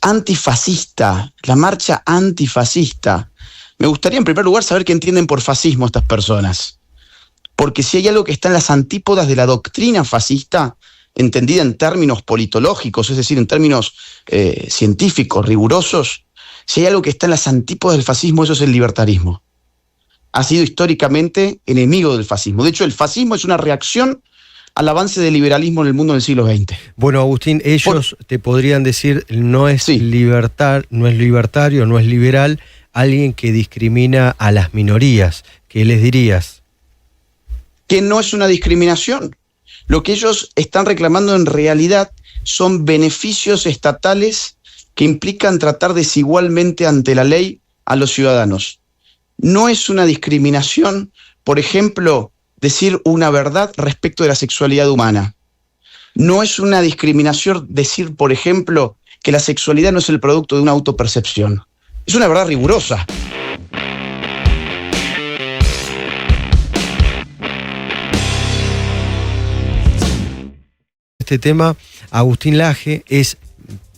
Antifascista, la marcha antifascista. Me gustaría en primer lugar saber qué entienden por fascismo estas personas. Porque si hay algo que está en las antípodas de la doctrina fascista, entendida en términos politológicos, es decir, en términos científicos, rigurosos, si hay algo que está en las antípodas del fascismo, eso es el libertarismo. Ha sido históricamente enemigo del fascismo. De hecho, el fascismo es una reacción al avance del liberalismo en el mundo del siglo XX. Bueno, Agustín, ellos te podrían decir, no es libertario, no es liberal, alguien que discrimina a las minorías. ¿Qué les dirías? Que no es una discriminación. Lo que ellos están reclamando en realidad son beneficios estatales que implican tratar desigualmente ante la ley a los ciudadanos. No es una discriminación, por ejemplo, decir una verdad respecto de la sexualidad humana. No es una discriminación decir, por ejemplo, que la sexualidad no es el producto de una autopercepción. Es una verdad rigurosa. Este tema, Agustín Laje es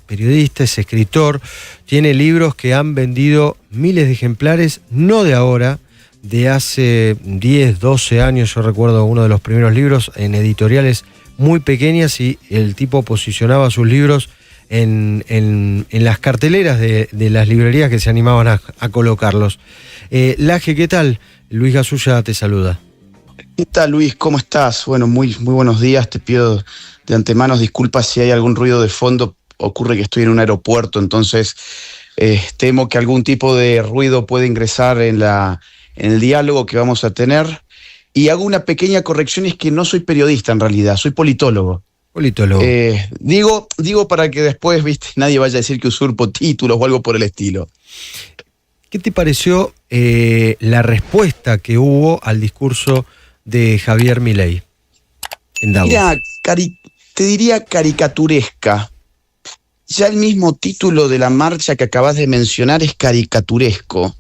periodista, es escritor, tiene libros que han vendido miles de ejemplares, no de ahora, de hace 10, 12 años. Yo recuerdo uno de los primeros libros en editoriales muy pequeñas y el tipo posicionaba sus libros en las carteleras de las librerías que se animaban a colocarlos. Laje, ¿qué tal? Luis Gasulla te saluda. ¿Qué tal, Luis? ¿Cómo estás? Bueno, muy buenos días. Te pido de antemano disculpas si hay algún ruido de fondo. Ocurre que estoy en un aeropuerto, entonces temo que algún tipo de ruido puede ingresar en el diálogo que vamos a tener. Y hago una pequeña corrección, es que no soy periodista en realidad, soy politólogo. Politólogo. Digo para que después, nadie vaya a decir que usurpo títulos o algo por el estilo. ¿Qué te pareció la respuesta que hubo al discurso de Javier Milei en Davos? Mira, te diría caricaturesca. Ya el mismo título de la marcha que acabas de mencionar es caricaturesco.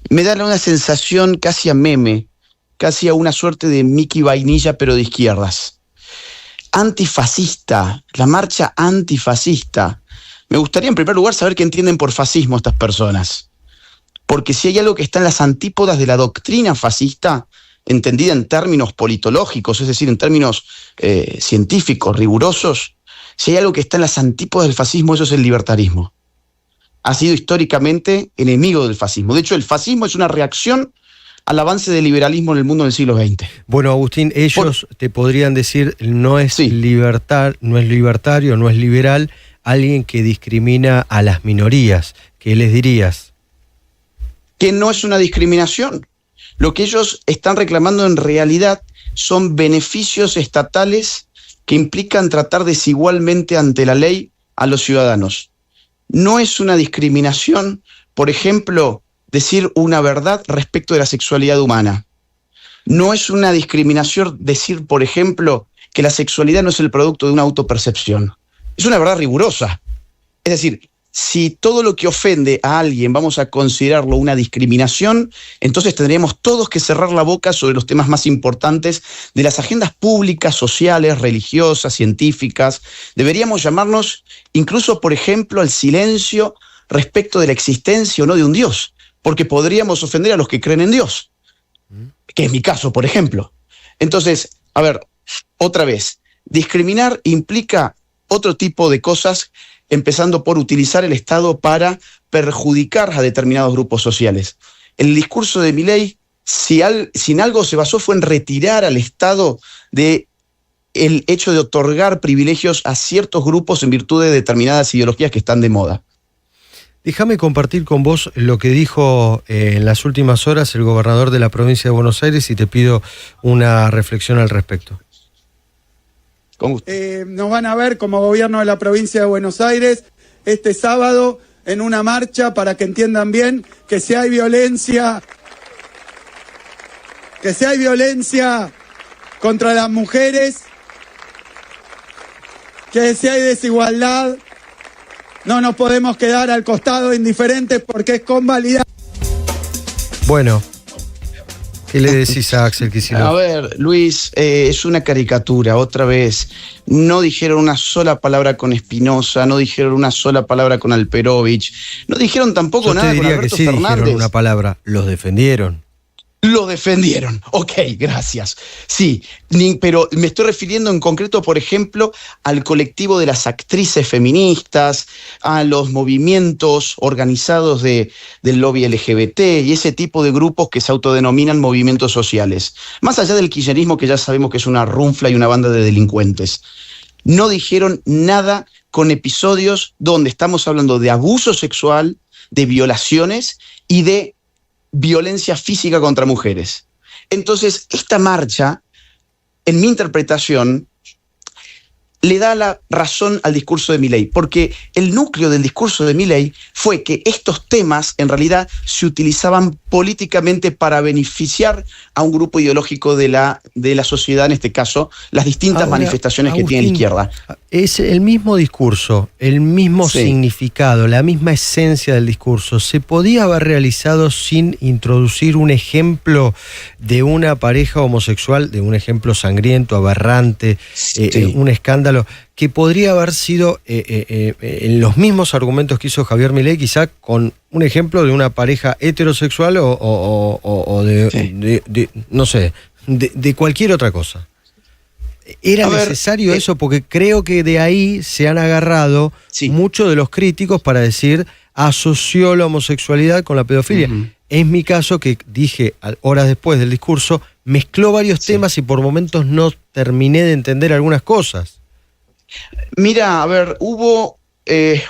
Me da una sensación casi a meme, casi a una suerte de Mickey Vainilla, pero de izquierdas. Antifascista, la marcha antifascista. Me gustaría en primer lugar saber qué entienden por fascismo estas personas. Porque si hay algo que está en las antípodas de la doctrina fascista, entendida en términos politológicos, es decir, en términos científicos, rigurosos, si hay algo que está en las antípodas del fascismo, eso es el libertarismo. Ha sido históricamente enemigo del fascismo. De hecho, el fascismo es una reacción al avance del liberalismo en el mundo del siglo XX. Bueno, Agustín, ellos te podrían decir, no es libertario, no es liberal, alguien que discrimina a las minorías. ¿Qué les dirías? Que no es una discriminación. Lo que ellos están reclamando en realidad son beneficios estatales que implican tratar desigualmente ante la ley a los ciudadanos. No es una discriminación, por ejemplo, decir una verdad respecto de la sexualidad humana. No es una discriminación decir, por ejemplo, que la sexualidad no es el producto de una autopercepción. Es una verdad rigurosa. Es decir, si todo lo que ofende a alguien vamos a considerarlo una discriminación, entonces tendríamos todos que cerrar la boca sobre los temas más importantes de las agendas públicas, sociales, religiosas, científicas. Deberíamos llamarnos incluso, por ejemplo, al silencio respecto de la existencia o no de un Dios, porque podríamos ofender a los que creen en Dios, que es mi caso, por ejemplo. Entonces, a ver, otra vez, discriminar implica otro tipo de cosas, empezando por utilizar el Estado para perjudicar a determinados grupos sociales. El discurso de Milei, si en algo se basó, fue en retirar al Estado del hecho de otorgar privilegios a ciertos grupos en virtud de determinadas ideologías que están de moda. Déjame compartir con vos lo que dijo en las últimas horas el gobernador de la provincia de Buenos Aires y te pido una reflexión al respecto. Nos van a ver como gobierno de la provincia de Buenos Aires este sábado en una marcha para que entiendan bien que si hay violencia contra las mujeres, que si hay desigualdad, no nos podemos quedar al costado indiferentes porque es convalidar. Bueno, ¿Qué le decís a Axel Kicillof? A ver, Luis, es una caricatura, otra vez. No dijeron una sola palabra con Espinosa, no dijeron una sola palabra con Alperovich, no dijeron tampoco nada con Alberto Yo te diría que sí Fernández. dijeron una palabra, los defendieron. Lo defendieron. Ok, gracias. Sí, pero me estoy refiriendo en concreto, por ejemplo, al colectivo de las actrices feministas, a los movimientos organizados del lobby LGBT y ese tipo de grupos que se autodenominan movimientos sociales. Más allá del kirchnerismo, que ya sabemos que es una runfla y una banda de delincuentes. No dijeron nada con episodios donde estamos hablando de abuso sexual, de violaciones y de violencia física contra mujeres. Entonces, esta marcha, en mi interpretación, le da la razón al discurso de Milei, porque el núcleo del discurso de Milei fue que estos temas en realidad se utilizaban políticamente para beneficiar a un grupo ideológico de la sociedad, en este caso, las distintas manifestaciones que tiene la izquierda. Es el mismo discurso, el mismo significado, la misma esencia del discurso. ¿Se podía haber realizado sin introducir un ejemplo de una pareja homosexual, de un ejemplo sangriento, aberrante, un escándalo, que podría haber sido en los mismos argumentos que hizo Javier Milei, quizá con un ejemplo de una pareja heterosexual o no sé, de cualquier otra cosa? ¿Era necesario eso? Porque creo que de ahí se han agarrado muchos de los críticos para decir asoció la homosexualidad con la pedofilia. Es mi caso que dije horas después del discurso, mezcló varios temas y por momentos no terminé de entender algunas cosas. Mira, a ver, hubo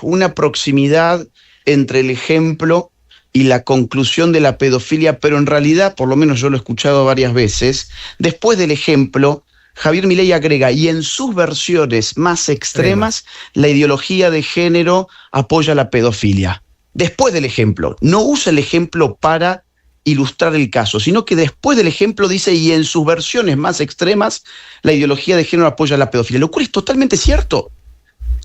una proximidad entre el ejemplo y la conclusión de la pedofilia, pero en realidad, por lo menos yo lo he escuchado varias veces, después del ejemplo, Javier Milei agrega, y en sus versiones más extremas, la ideología de género apoya la pedofilia. Después del ejemplo, no usa el ejemplo para ilustrar el caso, sino que después del ejemplo dice, y en sus versiones más extremas, la ideología de género apoya la pedofilia, lo cual es totalmente cierto.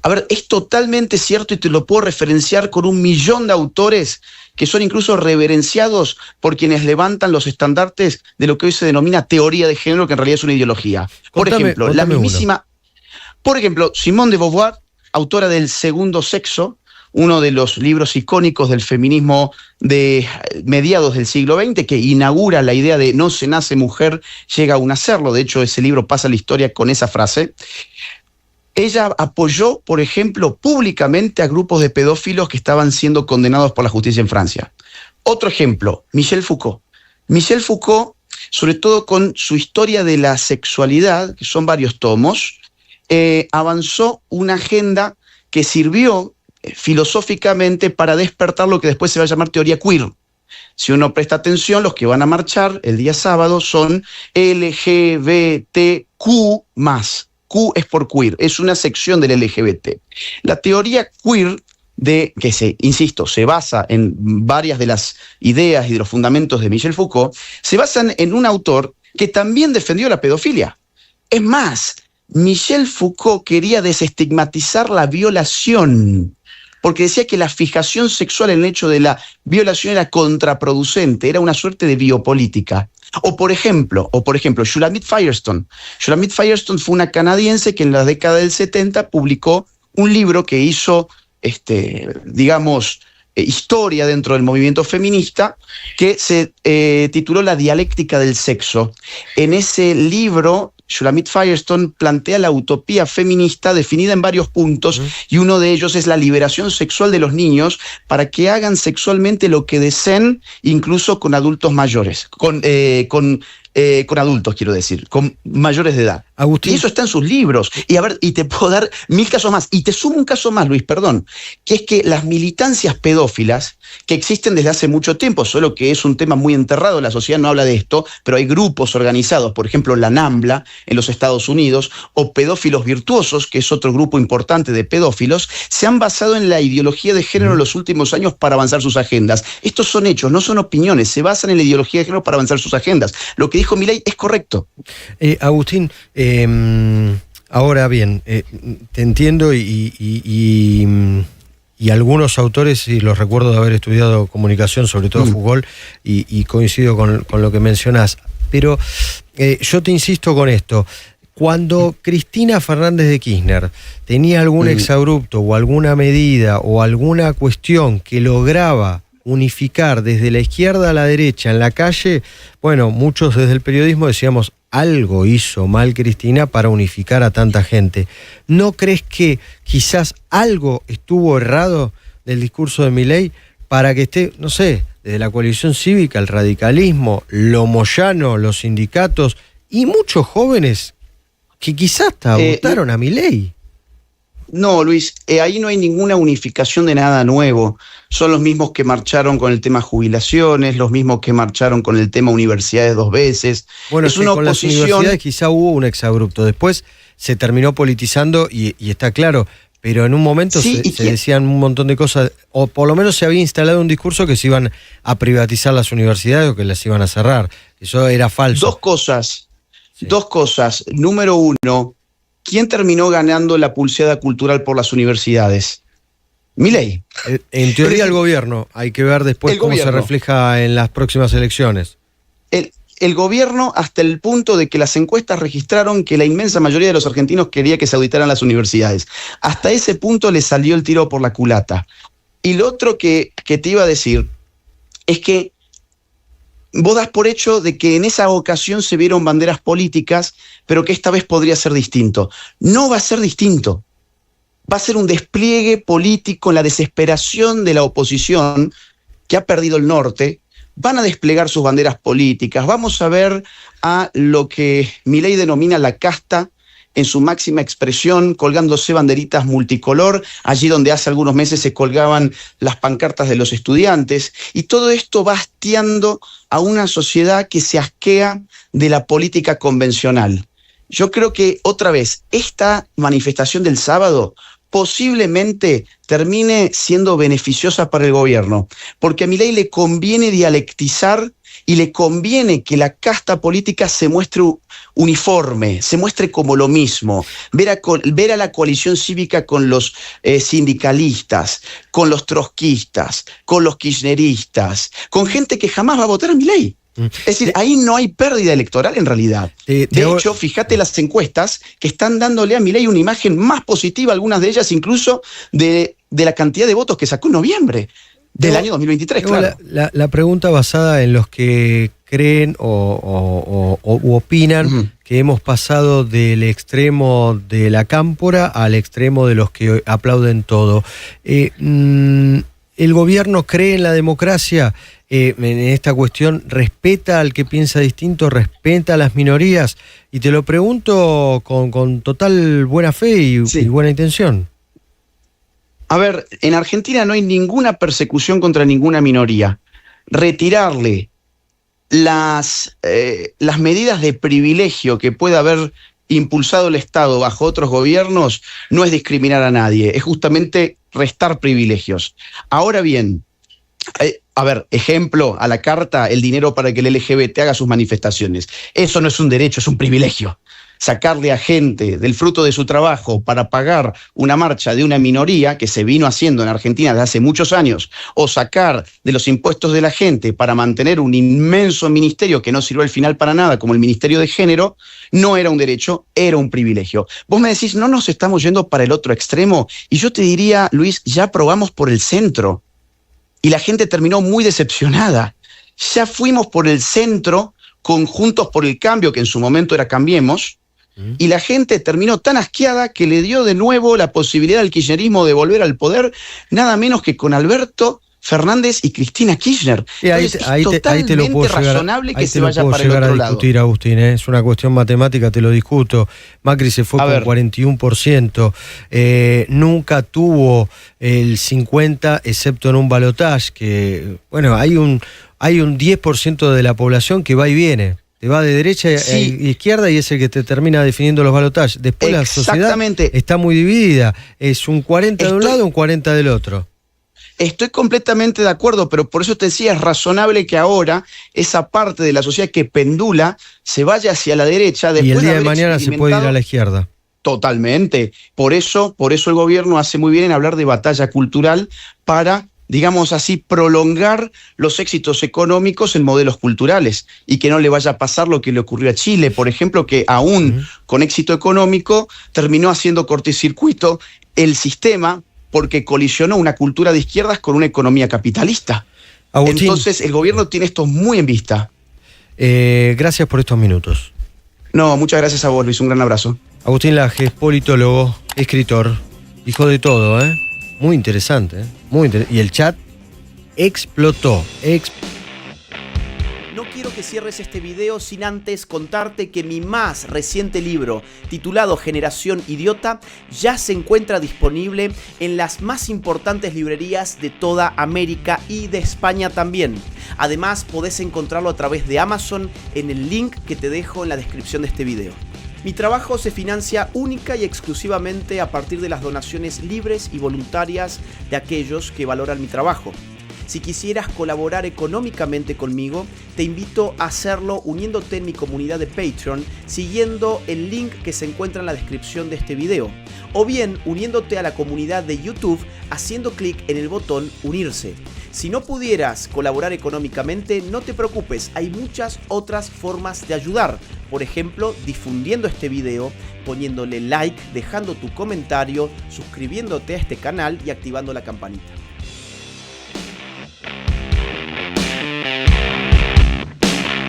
A ver, es totalmente cierto y te lo puedo referenciar con 1.000.000 de autores que son incluso reverenciados por quienes levantan los estandartes de lo que hoy se denomina teoría de género, que en realidad es una ideología. Por ejemplo, la mismísima... Por ejemplo, Simone de Beauvoir, autora del Segundo Sexo, uno de los libros icónicos del feminismo de mediados del siglo XX, que inaugura la idea de no se nace mujer, llega a un hacerlo. De hecho, ese libro pasa a la historia con esa frase. Ella apoyó, por ejemplo, públicamente a grupos de pedófilos que estaban siendo condenados por la justicia en Francia. Otro ejemplo, Michel Foucault. Michel Foucault, sobre todo con su historia de la sexualidad, que son varios tomos, avanzó una agenda que sirvió filosóficamente para despertar lo que después se va a llamar teoría queer. Si uno presta atención, los que van a marchar el día sábado son LGBTQ+. Q es por queer, es una sección del LGBT. La teoría queer, insisto, se basa en varias de las ideas y de los fundamentos de Michel Foucault, se basan en un autor que también defendió la pedofilia. Es más, Michel Foucault quería desestigmatizar la violación, porque decía que la fijación sexual en el hecho de la violación era contraproducente, era una suerte de biopolítica. O por ejemplo, Shulamit Firestone. Shulamit Firestone fue una canadiense que en la década del 70 publicó un libro que hizo, historia dentro del movimiento feminista, que se tituló La dialéctica del sexo. En ese libro, Shulamit Firestone plantea la utopía feminista definida en varios puntos, y uno de ellos es la liberación sexual de los niños para que hagan sexualmente lo que deseen, incluso con adultos mayores, con adultos, quiero decir, con mayores de edad. Agustín. Y eso está en sus libros. Y a ver, y te puedo dar 1000 casos más. Y te sumo un caso más, Luis, perdón, que es que las militancias pedófilas, que existen desde hace mucho tiempo, solo que es un tema muy enterrado, la sociedad no habla de esto, pero hay grupos organizados, por ejemplo, la NAMBLA en los Estados Unidos, o Pedófilos Virtuosos, que es otro grupo importante de pedófilos, se han basado en la ideología de género en los últimos años para avanzar sus agendas. Estos son hechos, no son opiniones, se basan en la ideología de género para avanzar sus agendas. Lo que dijo Milei es correcto. Agustín, ahora bien, te entiendo y algunos autores, y los recuerdo de haber estudiado comunicación, sobre todo Foucault, y coincido con lo que mencionás. Pero yo te insisto con esto. Cuando Cristina Fernández de Kirchner tenía algún exabrupto o alguna medida o alguna cuestión que lograba unificar desde la izquierda a la derecha en la calle, bueno, muchos desde el periodismo decíamos, algo hizo mal Cristina para unificar a tanta gente. ¿No crees que quizás algo estuvo errado del discurso de Milei para que esté, no sé, desde la coalición cívica, el radicalismo, lo moyano, los sindicatos y muchos jóvenes que quizás hasta votaron a Milei? No, Luis, ahí no hay ninguna unificación de nada nuevo. Son los mismos que marcharon con el tema jubilaciones, los mismos que marcharon con el tema universidades 2 veces. Bueno, es una con oposición... las universidades quizá hubo un exabrupto. Después se terminó politizando y está claro, pero en un momento se decían un montón de cosas, o por lo menos se había instalado un discurso que se iban a privatizar las universidades o que las iban a cerrar. Eso era falso. Dos cosas. Número uno, ¿quién terminó ganando la pulseada cultural por las universidades? Milei. En teoría el gobierno. Hay que ver después cómo se refleja en las próximas elecciones. El gobierno, hasta el punto de que las encuestas registraron que la inmensa mayoría de los argentinos quería que se auditaran las universidades. Hasta ese punto le salió el tiro por la culata. Y lo otro que te iba a decir es que vos das por hecho de que en esa ocasión se vieron banderas políticas, pero que esta vez podría ser distinto. No va a ser distinto. Va a ser un despliegue político en la desesperación de la oposición que ha perdido el norte. Van a desplegar sus banderas políticas. Vamos a ver a lo que Milei denomina la casta en su máxima expresión, colgándose banderitas multicolor, allí donde hace algunos meses se colgaban las pancartas de los estudiantes, y todo esto va hastiando a una sociedad que se asquea de la política convencional. Yo creo que, otra vez, esta manifestación del sábado posiblemente termine siendo beneficiosa para el gobierno, porque a Milei le conviene dialectizar y le conviene que la casta política se muestre uniforme, se muestre como lo mismo, ver a la coalición cívica con los sindicalistas, con los trotskistas, con los kirchneristas, con gente que jamás va a votar a Milei. Es decir, ahí no hay pérdida electoral en realidad. De hecho, fíjate las encuestas que están dándole a Milei una imagen más positiva, algunas de ellas incluso de la cantidad de votos que sacó en noviembre del año 2023, claro. La pregunta basada en los que creen u opinan que hemos pasado del extremo de la cámpora al extremo de los que aplauden todo. ¿El gobierno cree en la democracia? En esta cuestión, ¿respeta al que piensa distinto? ¿Respeta a las minorías? Y te lo pregunto con total buena fe y buena intención. A ver, en Argentina no hay ninguna persecución contra ninguna minoría. Retirarle las medidas de privilegio que pueda haber impulsado el Estado bajo otros gobiernos no es discriminar a nadie, es justamente restar privilegios. Ahora bien, a ver, ejemplo a la carta, el dinero para que el LGBT haga sus manifestaciones. Eso no es un derecho, es un privilegio. Sacarle a gente del fruto de su trabajo para pagar una marcha de una minoría que se vino haciendo en Argentina desde hace muchos años, o sacar de los impuestos de la gente para mantener un inmenso ministerio que no sirvió al final para nada, como el Ministerio de Género, no era un derecho, era un privilegio. Vos me decís, no nos estamos yendo para el otro extremo, y yo te diría, Luis, ya probamos por el centro, y la gente terminó muy decepcionada. Ya fuimos por el centro, con Juntos por el Cambio, que en su momento era Cambiemos, y la gente terminó tan asqueada que le dio de nuevo la posibilidad al kirchnerismo de volver al poder, nada menos que con Alberto Fernández y Cristina Kirchner. Entonces, ahí te lo puedo razonable que se vaya para el otro lado. Discutir, Agustín, es una cuestión matemática, te lo discuto. Macri se fue con 41%, nunca tuvo el 50%, excepto en un balotaje, que, bueno, hay un 10% de la población que va y viene. Te va de derecha a izquierda y es el que te termina definiendo los balotajes. Después la sociedad está muy dividida. Es un 40 de un lado, un 40 del otro. Estoy completamente de acuerdo, pero por eso te decía, es razonable que ahora esa parte de la sociedad que pendula se vaya hacia la derecha. Y el día de mañana se puede ir a la izquierda. Totalmente. Por eso el gobierno hace muy bien en hablar de batalla cultural para digamos así, prolongar los éxitos económicos en modelos culturales y que no le vaya a pasar lo que le ocurrió a Chile, por ejemplo, que aún con éxito económico terminó haciendo cortocircuito el sistema porque colisionó una cultura de izquierdas con una economía capitalista. Agustín, entonces el gobierno tiene esto muy en vista. Gracias por estos minutos. No, muchas gracias a vos, Luis, un gran abrazo. Agustín Laje, politólogo, escritor, hijo de todo, ¿eh? Muy interesante, ¿eh? Y el chat explotó. No quiero que cierres este video sin antes contarte que mi más reciente libro, titulado Generación Idiota, ya se encuentra disponible en las más importantes librerías de toda América y de España también. Además, podés encontrarlo a través de Amazon en el link que te dejo en la descripción de este video. Mi trabajo se financia única y exclusivamente a partir de las donaciones libres y voluntarias de aquellos que valoran mi trabajo. Si quisieras colaborar económicamente conmigo, te invito a hacerlo uniéndote en mi comunidad de Patreon, siguiendo el link que se encuentra en la descripción de este video, o bien uniéndote a la comunidad de YouTube haciendo clic en el botón Unirse. Si no pudieras colaborar económicamente, no te preocupes, hay muchas otras formas de ayudar. Por ejemplo, difundiendo este video, poniéndole like, dejando tu comentario, suscribiéndote a este canal y activando la campanita.